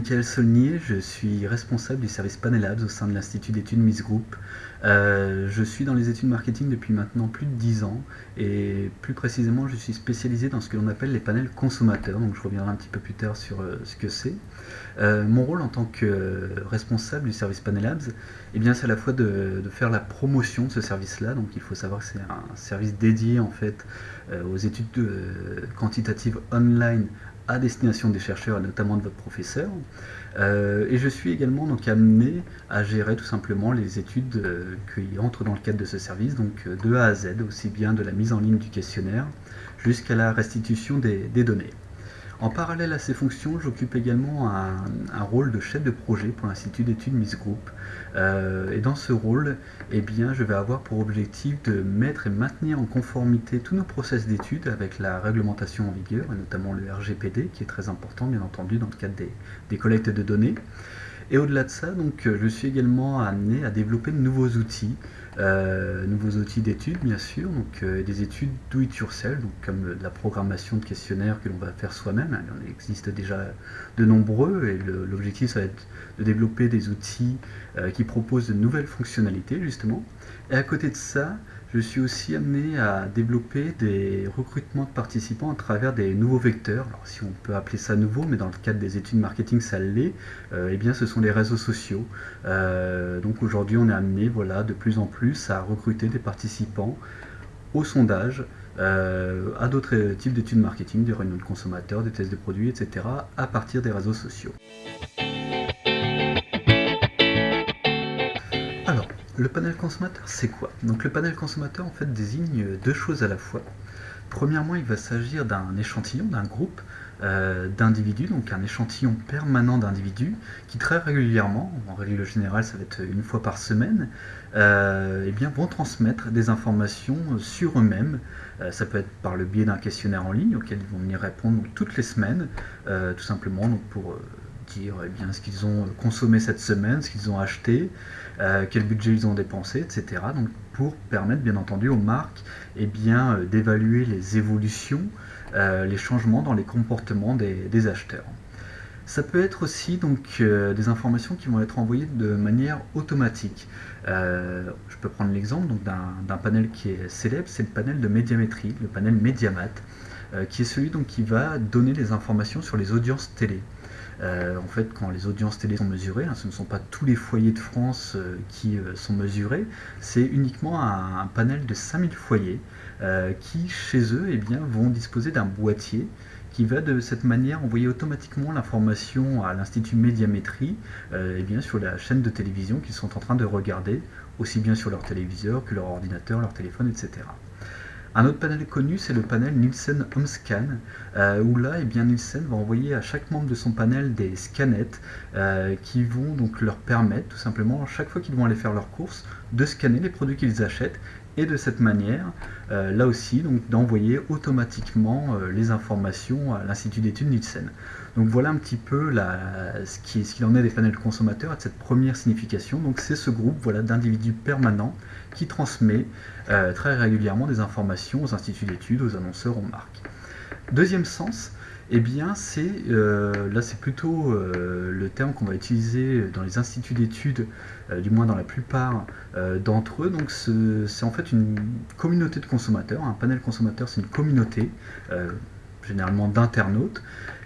Michael Saulnier, je suis responsable du service Panelabs au sein de l'Institut d'études Miss Group. Je suis dans les études marketing depuis maintenant plus de 10 ans et plus précisément je suis spécialisé dans ce que l'on appelle les panels consommateurs, donc je reviendrai un petit peu plus tard sur ce que c'est. Mon rôle en tant que responsable du service Panelabs, eh bien, c'est à la fois de faire la promotion de ce service-là, donc il faut savoir que c'est un service dédié en fait aux études quantitatives online à destination des chercheurs et notamment de votre professeur. Et je suis également donc amené à gérer tout simplement les études qui entrent dans le cadre de ce service, donc de A à Z, aussi bien de la mise en ligne du questionnaire jusqu'à la restitution des données. En parallèle à ces fonctions, j'occupe également un rôle de chef de projet pour l'Institut d'études Miss Group. Et dans ce rôle, eh bien, je vais avoir pour objectif de mettre et maintenir en conformité tous nos process d'études avec la réglementation en vigueur, et notamment le RGPD, qui est très important bien entendu dans le cadre des collectes de données. Et au-delà de ça, donc, je suis également amené à développer de nouveaux outils d'études bien sûr, donc des études do it yourself, donc comme de la programmation de questionnaires que l'on va faire soi-même. Il en existe déjà de nombreux et l'objectif ça va être de développer des outils qui proposent de nouvelles fonctionnalités justement. Et à côté de ça, je suis aussi amené à développer des recrutements de participants à travers des nouveaux vecteurs. Alors si on peut appeler ça nouveau, mais dans le cadre des études marketing ça l'est, eh bien ce sont les réseaux sociaux. Donc aujourd'hui on est amené de plus en plus à recruter des participants au sondage, à d'autres types d'études marketing, des réunions de consommateurs, des tests de produits, etc. à partir des réseaux sociaux. Alors, le panel consommateur, c'est quoi? Donc le panel consommateur en fait désigne deux choses à la fois. Premièrement, il va s'agir d'un échantillon, d'un groupe d'individus, donc un échantillon permanent d'individus qui très régulièrement, en règle générale ça va être une fois par semaine, eh bien, vont transmettre des informations sur eux-mêmes. Ça peut être par le biais d'un questionnaire en ligne auquel ils vont venir répondre toutes les semaines, tout simplement donc, pour dire eh bien, ce qu'ils ont consommé cette semaine, ce qu'ils ont acheté, quel budget ils ont dépensé, etc. Donc, pour permettre bien entendu aux marques eh bien, d'évaluer les évolutions, les changements dans les comportements des acheteurs. Ça peut être aussi donc, des informations qui vont être envoyées de manière automatique. Je peux prendre l'exemple d'un panel qui est célèbre, c'est le panel de médiamétrie, le panel Mediamat, qui est celui donc, qui va donner les informations sur les audiences télé. En fait, quand les audiences télé sont mesurées, ce ne sont pas tous les foyers de France qui sont mesurés, c'est uniquement un panel de 5000 foyers qui, chez eux, eh bien, vont disposer d'un boîtier qui va de cette manière envoyer automatiquement l'information à l'Institut Médiamétrie eh bien, sur la chaîne de télévision qu'ils sont en train de regarder, aussi bien sur leur téléviseur que leur ordinateur, leur téléphone, etc. Un autre panel connu, c'est le panel Nielsen HomeScan, où là, eh bien, Nielsen va envoyer à chaque membre de son panel des scanettes qui vont donc leur permettre, tout simplement, chaque fois qu'ils vont aller faire leurs courses, de scanner les produits qu'ils achètent et de cette manière, là aussi, donc d'envoyer automatiquement les informations à l'Institut d'études Nielsen. Donc voilà un petit peu ce qu'il en est des panels consommateurs et de cette première signification. Donc c'est ce groupe d'individus permanents qui transmet très régulièrement des informations aux instituts d'études, aux annonceurs, aux marques. Deuxième sens, eh bien là c'est plutôt le terme qu'on va utiliser dans les instituts d'études, du moins dans la plupart d'entre eux. Donc c'est en fait une communauté de consommateurs. Un panel consommateur, c'est une communauté, généralement d'internautes,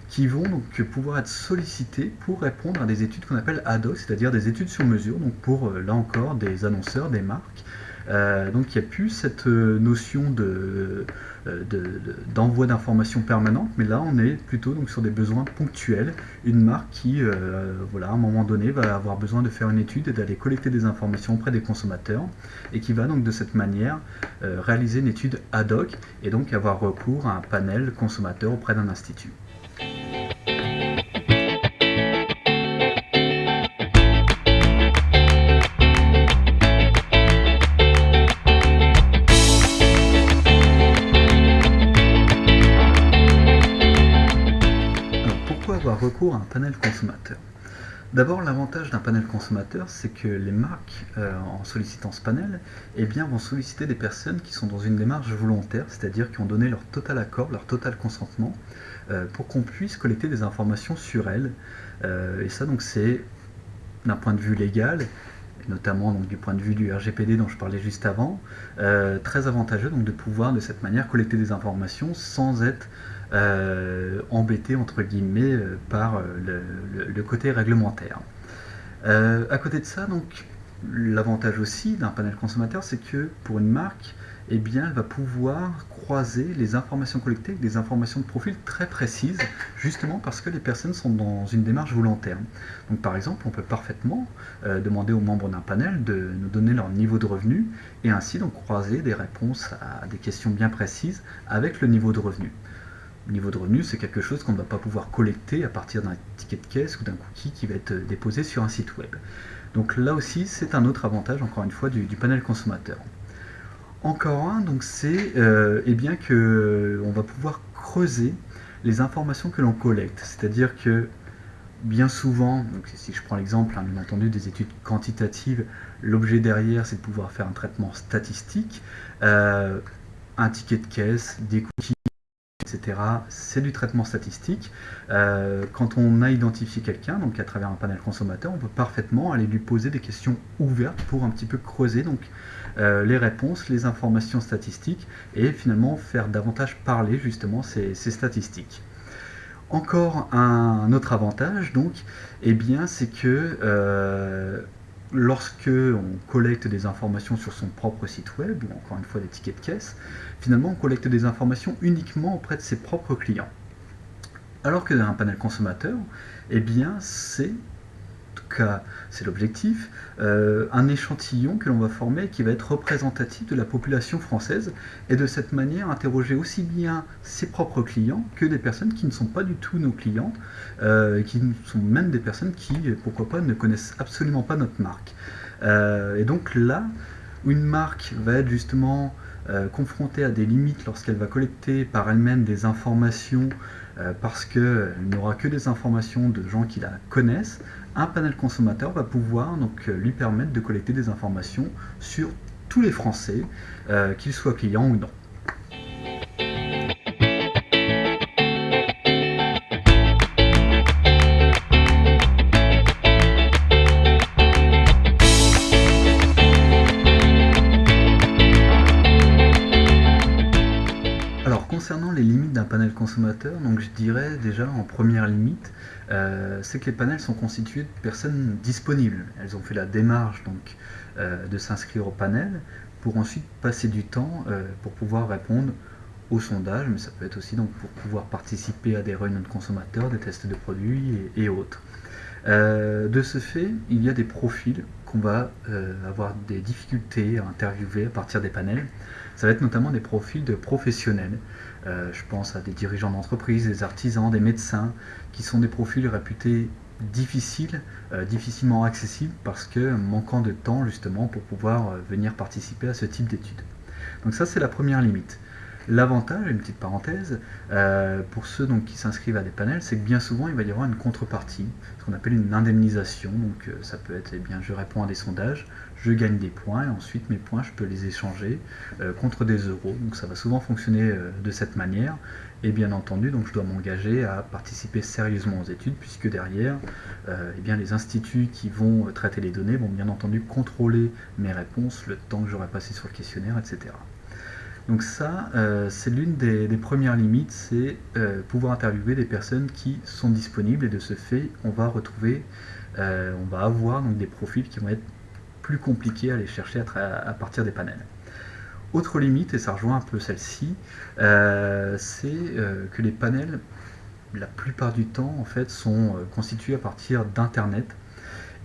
qui vont donc pouvoir être sollicités pour répondre à des études qu'on appelle ad hoc, c'est-à-dire des études sur mesure, donc pour, là encore, des annonceurs, des marques. Donc il n'y a plus cette notion d'envoi d'informations permanentes, mais là on est plutôt donc, sur des besoins ponctuels. Une marque qui, à un moment donné, va avoir besoin de faire une étude et d'aller collecter des informations auprès des consommateurs, et qui va donc de cette manière réaliser une étude ad hoc, et donc avoir recours à un panel consommateur auprès d'un institut. Recours à un panel consommateur. D'abord, l'avantage d'un panel consommateur, c'est que les marques, en sollicitant ce panel, eh bien, vont solliciter des personnes qui sont dans une démarche volontaire, c'est-à-dire qui ont donné leur total accord, leur total consentement pour qu'on puisse collecter des informations sur elles. Et ça, donc, c'est d'un point de vue légal, notamment donc, du point de vue du RGPD dont je parlais juste avant, très avantageux donc, de pouvoir de cette manière collecter des informations sans être embêté entre guillemets par le côté réglementaire. À côté de ça, donc, l'avantage aussi d'un panel consommateur, c'est que pour une marque, eh bien, elle va pouvoir croiser les informations collectées avec des informations de profil très précises, justement parce que les personnes sont dans une démarche volontaire. Donc par exemple, on peut parfaitement demander aux membres d'un panel de nous donner leur niveau de revenu, et ainsi donc croiser des réponses à des questions bien précises avec le niveau de revenu. Le niveau de revenu, c'est quelque chose qu'on ne va pas pouvoir collecter à partir d'un ticket de caisse ou d'un cookie qui va être déposé sur un site web. Donc là aussi, c'est un autre avantage, encore une fois, du panel consommateur. Encore un, donc c'est eh bien que on va pouvoir creuser les informations que l'on collecte. C'est-à-dire que bien souvent, donc si je prends l'exemple, hein, bien entendu, des études quantitatives, l'objet derrière, c'est de pouvoir faire un traitement statistique. Un ticket de caisse, des cookies, etc. C'est du traitement statistique. Quand on a identifié quelqu'un, donc à travers un panel consommateur, on peut parfaitement aller lui poser des questions ouvertes pour un petit peu creuser donc, les réponses, les informations statistiques et finalement faire davantage parler justement ces statistiques. Encore un autre avantage, donc, eh bien, c'est que lorsque on collecte des informations sur son propre site web, ou encore une fois des tickets de caisse, finalement on collecte des informations uniquement auprès de ses propres clients. Alors que dans un panel consommateur, eh bien c'est, en tout cas c'est l'objectif, un échantillon que l'on va former qui va être représentatif de la population française et de cette manière interroger aussi bien ses propres clients que des personnes qui ne sont pas du tout nos clientes, qui sont même des personnes qui, pourquoi pas, ne connaissent absolument pas notre marque. Et donc là, une marque va être justement confrontée à des limites lorsqu'elle va collecter par elle-même des informations parce qu'elle n'aura que des informations de gens qui la connaissent. Un panel consommateur va pouvoir donc lui permettre de collecter des informations sur tous les Français, qu'ils soient clients ou non. Alors concernant les limites d'un panel consommateur, donc je dirais déjà en première limite, c'est que les panels sont constitués de personnes disponibles. Elles ont fait la démarche donc, de s'inscrire au panel pour ensuite passer du temps pour pouvoir répondre au sondage, mais ça peut être aussi donc, pour pouvoir participer à des réunions de consommateurs, des tests de produits et autres. De ce fait, il y a des profils qu'on va avoir des difficultés à interviewer à partir des panels. Ça va être notamment des profils de professionnels. Je pense à des dirigeants d'entreprise, des artisans, des médecins, qui sont des profils réputés difficiles, difficilement accessibles, parce que manquant de temps justement pour pouvoir venir participer à ce type d'études. Donc ça c'est la première limite. L'avantage, une petite parenthèse, pour ceux donc, qui s'inscrivent à des panels, c'est que bien souvent il va y avoir une contrepartie, ce qu'on appelle une indemnisation. Donc ça peut être, eh bien, je réponds à des sondages, je gagne des points, et ensuite mes points je peux les échanger contre des euros. Donc ça va souvent fonctionner de cette manière. Et bien entendu, donc, je dois m'engager à participer sérieusement aux études, puisque derrière, eh bien, les instituts qui vont traiter les données vont bien entendu contrôler mes réponses, le temps que j'aurai passé sur le questionnaire, etc. Donc ça, c'est l'une des premières limites, c'est pouvoir interviewer des personnes qui sont disponibles, et de ce fait, on va avoir donc, des profils qui vont être plus compliqués à aller chercher à partir des panels. Autre limite, et ça rejoint un peu celle-ci, c'est que les panels, la plupart du temps, en fait, sont constitués à partir d'Internet.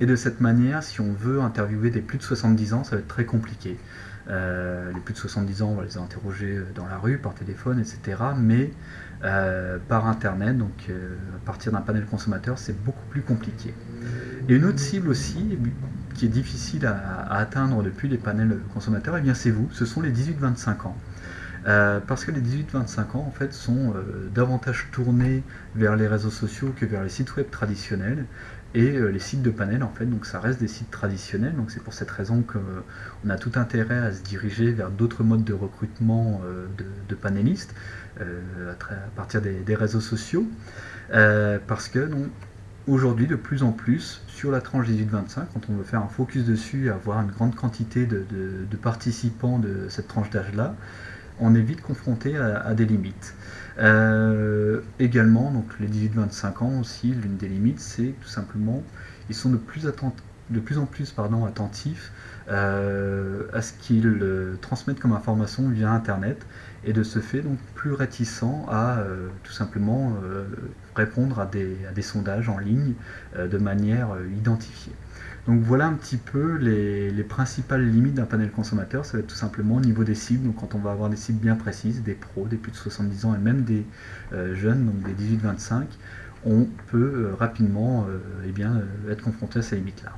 Et de cette manière, si on veut interviewer des plus de 70 ans, ça va être très compliqué. Les plus de 70 ans, on va les interroger dans la rue, par téléphone, etc. Mais par Internet, donc à partir d'un panel consommateur, c'est beaucoup plus compliqué. Et une autre cible aussi, qui est difficile à atteindre depuis les panels consommateurs, eh bien c'est vous, ce sont les 18-25 ans. Parce que les 18-25 ans en fait sont davantage tournés vers les réseaux sociaux que vers les sites web traditionnels, et les sites de panel, en fait, donc ça reste des sites traditionnels, donc c'est pour cette raison qu'on a tout intérêt à se diriger vers d'autres modes de recrutement de panélistes à partir des réseaux sociaux, parce que aujourd'hui, de plus en plus, sur la tranche 18-25, quand on veut faire un focus dessus et avoir une grande quantité de participants de cette tranche d'âge-là, on est vite confronté à des limites. Également, donc les 18-25 ans aussi, l'une des limites, c'est tout simplement, ils sont de plus en plus attentifs à ce qu'ils transmettent comme information via Internet, et de ce fait donc plus réticents à tout simplement répondre à des sondages en ligne de manière identifiée. Donc voilà un petit peu les principales limites d'un panel consommateur. Ça va être tout simplement au niveau des cibles, donc quand on va avoir des cibles bien précises, des pros, des plus de 70 ans et même des jeunes, donc des 18-25, on peut rapidement être confronté à ces limites-là.